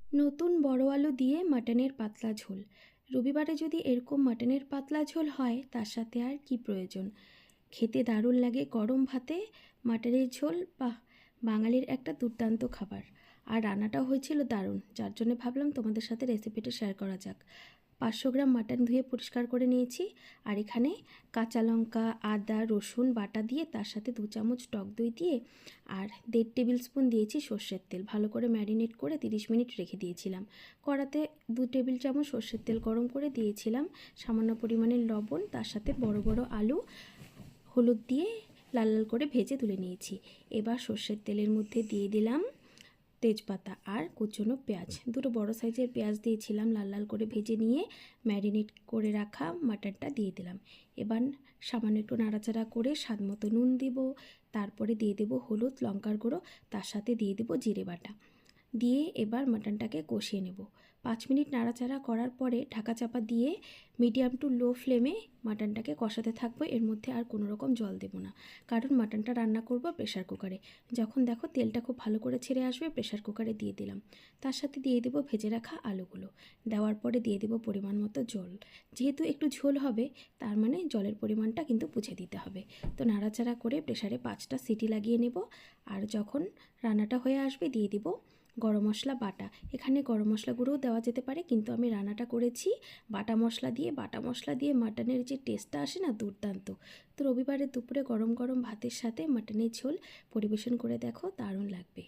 নতুন বড় আলু দিয়ে মাটনের পাতলা ঝোল। রবিবারে যদি এরকম মাটনের পাতলা ঝোল হয় তার সাথে আর কি প্রয়োজন। খেতে দারুণ লাগে গরম ভাতে মাটনের ঝোল। বাহ, বাঙালির একটা দুর্দান্ত খাবার। আর রান্নাটাও হয়েছিল দারুণ, যার জন্য ভাবলাম তোমাদের সাথে রেসিপিটা শেয়ার করা যাক। 500 গ্রাম মাটন ধুয়ে পরিষ্কার করে নিয়েছি। আর এখানে কাঁচা লঙ্কা, আদা, রসুন বাটা দিয়ে তার সাথে 2 চামচ টক দই দিয়ে আর 1.5 টেবিল স্পুন দিয়েছি সর্ষের তেল। ভালো করে ম্যারিনেট করে 30 মিনিট রেখে দিয়েছিলাম। কড়াতে 2 টেবিল চামচ সর্ষের তেল গরম করে দিয়েছিলাম, সামান্য পরিমাণের লবণ, তার সাথে বড় বড় আলু হলুদ দিয়ে লাল লাল করে ভেজে তুলে নিয়েছি। এবার সর্ষের তেলের মধ্যে দিয়ে দিলাম তেজপাতা আর কুচনো পেঁয়াজ। 2 বড় সাইজের পেঁয়াজ দিয়েছিলাম, লাল লাল করে ভেজে নিয়ে ম্যারিনেট করে রাখা মাটনটা দিয়ে দিলাম। এবার সামান্য একটু নাড়াচাড়া করে স্বাদ মতো নুন দিব, তারপরে দিয়ে দেবো হলুদ, লঙ্কার গুঁড়ো, তার সাথে দিয়ে দেবো জিরে বাটা দিয়ে এবার মাটনটাকে কষিয়ে নেব। 5 মিনিট নাড়াচাড়া করার পরে ঢাকা চাপা দিয়ে মিডিয়াম টু লো ফ্লেমে মাটনটাকে কষাতে থাকবো। এর মধ্যে আর কোনো রকম জল দেব না, কারণ মাটনটা রান্না করব প্রেশার কুকারে। যখন দেখো তেলটা খুব ভালো করে ছেড়ে আসবে, প্রেশার কুকারে দিয়ে দিলাম। তার সাথে দিয়ে দেব ভেজে রাখা আলুগুলো। দেওয়ার পরে দিয়ে দেব পরিমাণ মতো জল। যেহেতু একটু ঝোল হবে, তার মানে জলের পরিমাণটা কিন্তু বুঝে দিতে হবে। তো নাড়াচাড়া করে প্রেশারে 5টা সিটি লাগিয়ে নেব। আর যখন রান্নাটা হয়ে আসবে দিয়ে দিব গরম মশলা বাটা। এখানে গরম মশলা গুঁড়োও দেওয়া যেতে পারে, কিন্তু আমি রান্নাটা করেছি বাটা মশলা দিয়ে। বাটা মশলা দিয়ে মাটনের যে টেস্টটা আসে না, দুর্দান্ত। তো রবিবারের দুপুরে গরম গরম ভাতের সাথে মাটনের ঝোল পরিবেশন করে দেখো, দারুণ লাগবে।